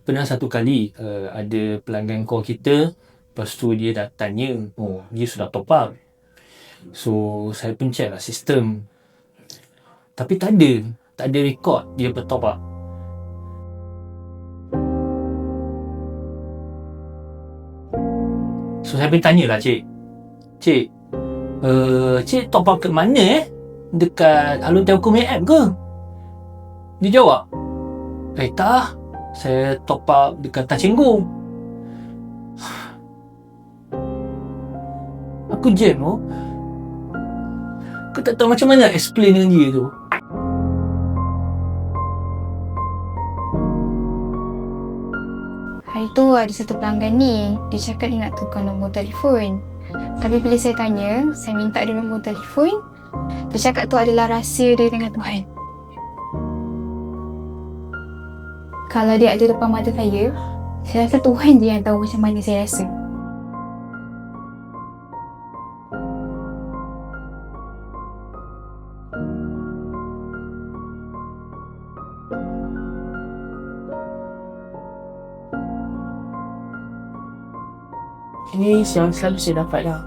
Pernah satu kali ada pelanggan call kita, lepas tu dia dah tanya, dia sudah top up. So saya pun check lah sistem, tapi tak ada rekod dia bertop up. So saya pun tanya lah, cik, cik top up kat mana dekat Alun Telkom app ke? Dia jawab, tak, saya top up dekat Tan Chenggong. Aku jam tu. Aku tak tahu macam mana explain dengan dia tu. Hari tu ada satu pelanggan ni, dia cakap dia nak tukar nombor telefon. Tapi bila saya tanya, saya minta dia nombor telefon, dia cakap tu adalah rahsia dia dengan Tuhan. Kalau dia ada depan mata saya rasa Tuhan je yang tahu macam mana saya rasa. Ini yang selalu saya dapat lah.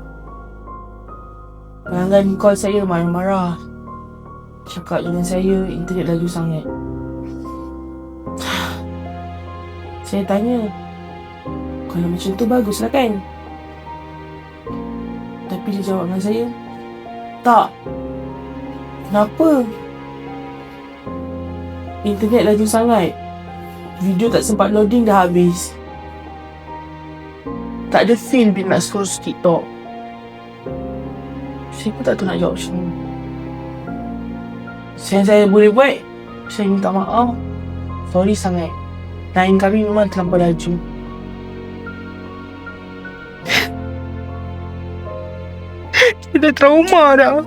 Pelanggan call saya marah-marah, cakap dengan saya internet laju sangat. Saya tanya, kalau macam tu baguslah kan? Tapi dia jawab dengan saya, tak. Kenapa? Internet laju sangat, video tak sempat loading dah habis. Tak ada feel bila nak scroll TikTok. Saya pun tak tahu nak jawab macam ni. Saya boleh buat, saya minta maaf. Sorry sangat. Lain kali memang terlampau laju. Kita trauma dah.